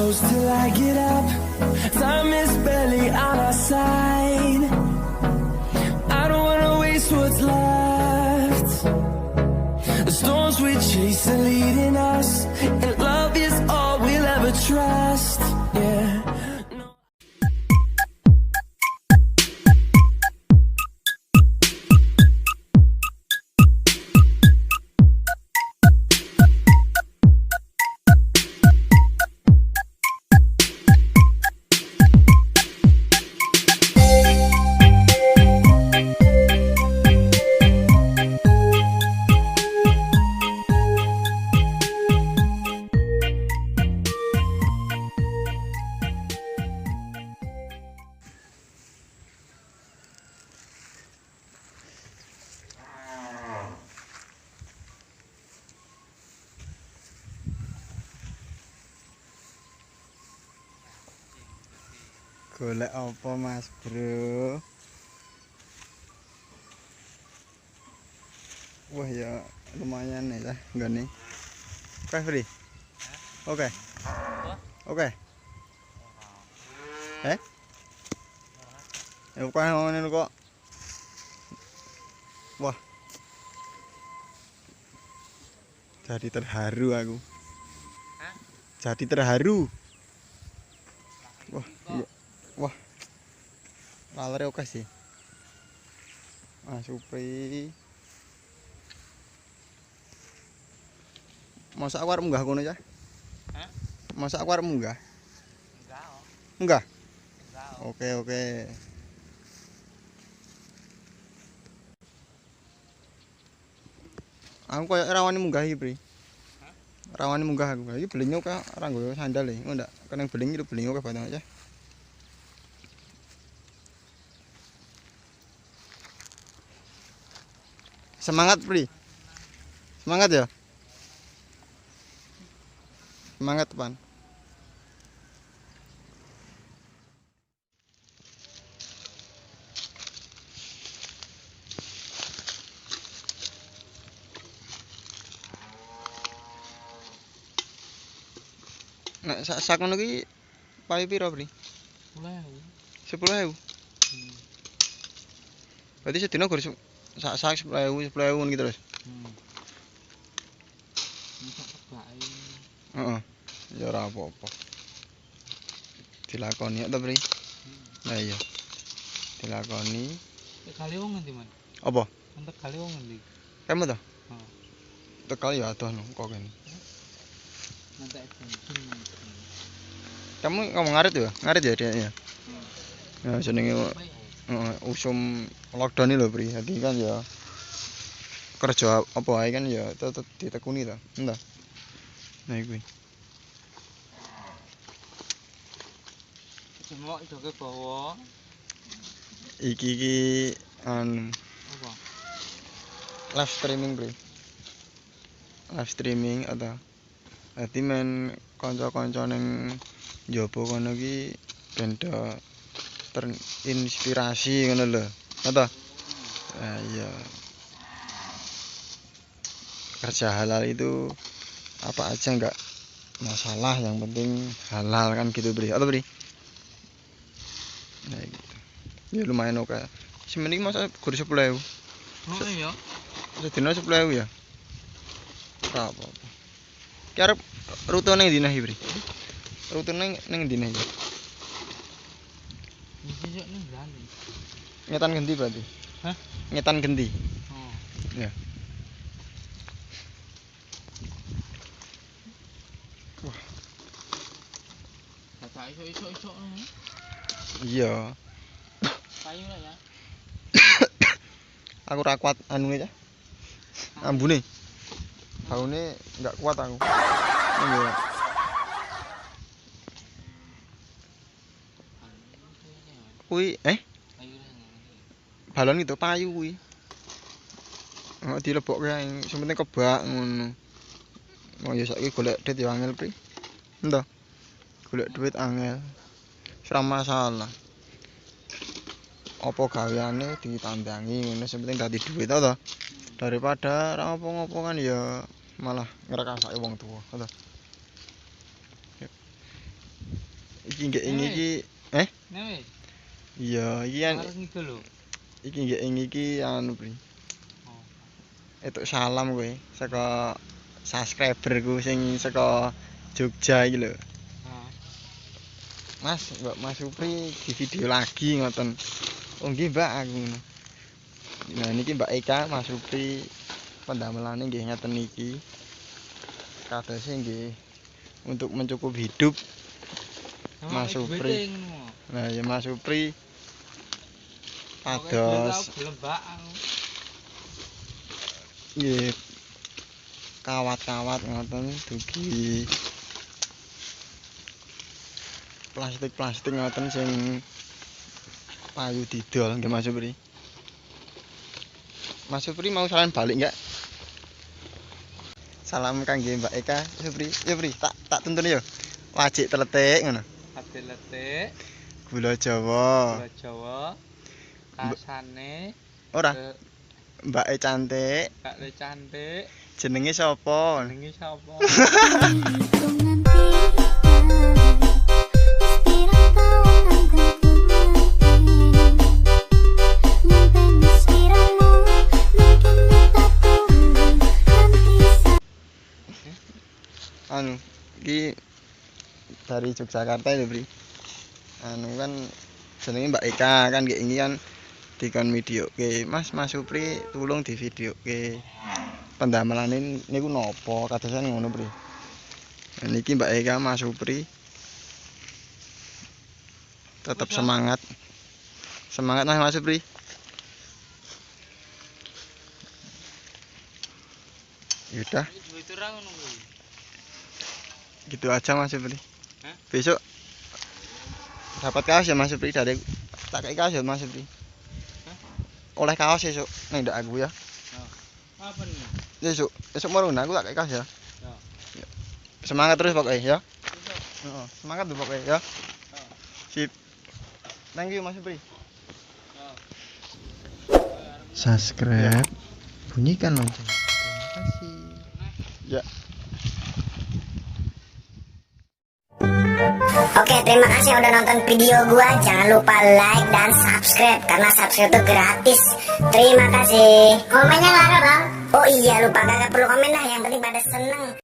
close till I get up. Time is barely on our side. I don't wanna waste what's left. The storms we chase are leading us, and love is all we'll ever trust. Yeah. Golek apa Mas Bro? Wah ya lumayan nih ya nggak nih? Oke free? Oke. Oke. Ya bukan ngomongin kok. Wah. Jadi terharu aku. Jadi terharu. Wah, iya. Wah, lalere oke sih. Mas Supri. Masa aku arep munggah kono ya? Hah? Masa aku arep munggah? Enggak. Oke, oke. Aku koyo rawani munggah iki, Pri. Hah? Rawani munggah aku. Iki belingo kaya ora nggo sandal e. Ngono ndak? Keneng beling itu belingo kabeh aja. Semangat, Pri. Semangat ya. Semangat, Pan. Nek sak ngono ki payu piro, Pri? 10.000. 10.000. Berarti sedina gur sak 10.000 ngono gitu terus. Heeh. Ya ora apa-apa. Dilakoni ta, Pri? Lah iya. Dilakoni. Tekale wong ngendi, Man? Apa? Tekale wong ngendi? Kamu ta? Heeh. Tekal ya adoh kok kene. Nanti bensin. Kamu ngomong ngarit ya? Ngarit ya dia ya? Ya jenenge usum lockdown iki lho, Pri. Dadi kan ya kerja apa ae kan ya tetep ditekuni ta. Entah. Nah iki. Semua joge bawa. Iki Apa? live streaming, Pri. Live streaming atau dadi men kanca-kanca ning njaba kono iki benda terinspirasi ngono lho. Apa? Nah, iya. Kerja halal itu apa aja enggak masalah, yang penting halal kan gitu, Bri. Atau Bri? Nah, gitu. Ya lumayan oke. Semene iki masa gur 10.000. Oh iya. Sedina 10.000 ya? Ora apa-apa. Ki arep rutene ndi nih, Bri? Rutene ning ndi nih? Iki yo ning Bali. Ngetan gendi berarti? Hah? Ngetan gendi. Oh. Ya. Wah. Kata iso-iso ngono. Iya. Payu lah ya. Aku ora kuat anune ya. Ambune. Baune enggak kuat aku. Iya. Kuwi balon itu payu kuwi. Heeh dilebokke ae, sing penting kebak ngono. Oh ya saiki golek duit ya angel, Pri. Entah. Golek duit angel. Ora masalah. Apa gaweane ditambangi ngono, sing penting dadi duit to. Daripada ora apa-apa kan ya malah ngrekasake wong tuwa, to. Iki nggak ini iki Nih, iya iki kan harus ngidul lho. iki nggak ini iki anu Bri. Oh. Etuk salam kowe saka subscriberku sing saka Jogja iki lho. Nah, Mas, Mbak Mas Supri di video lagi ngoten. Oh nggih Mbak aku ngono. Nah niki Mbak Eka Mas Supri pendamelane nggih ngeten niki. Kadose nggih untuk mencukupi hidup emang Mas iki Supri. bete ngono. Nah ya Mas Supri Oke, pados gelem Mbak aku. nggih kawat-kawat ngoten dugi plastik ngoten sing payu didol nggih Mas Supri. Mas Supri mau salam balik enggak? Salam kangge Mbak Eka Supri. Supri tak tuntun yo. Wajik teletik ngono. Ati letik, Gula Jawa. gula Jawa, rasane Ora, ke Mbak E cantik. Kak Le cantik, Jenenge sapa? jenenge sapa? Anu, iki dari Yogyakarta ya, Bri. Anu kan jenenge Mbak Eka kan kayak ini kan dikon videoke. Mas Supri tulung di videoke. Pendamelane niku napa? Kadosan ngono, Bri. Nah, niki Mbak Eka Mas Supri tetap semangat. Semangat Mas Supri. Yaudah, Itu ra ngono kuwi. gitu aja Mas Supri. Hah? Besok dapat kaos ya Mas Supri dari tak kayak kaos ya Mas Supri. Hah? Oleh kaos esuk ning ndak aku ya. Apa nih? Esuk mau aku tak kayak kaos ya. Ya. Semangat terus pokoknya ya. Besok. Heeh, semangat tuh pokoknya ya. Sip. Thank you Mas Supri. Subscribe. Bunyikan lonceng. Terima kasih. Ya. Oke, terima kasih yang udah nonton video gua. Jangan lupa like dan subscribe karena subscribe itu gratis. Terima kasih. Komennya nggak ada bang? Oh iya, lupa, gak perlu komen lah. Yang penting pada seneng.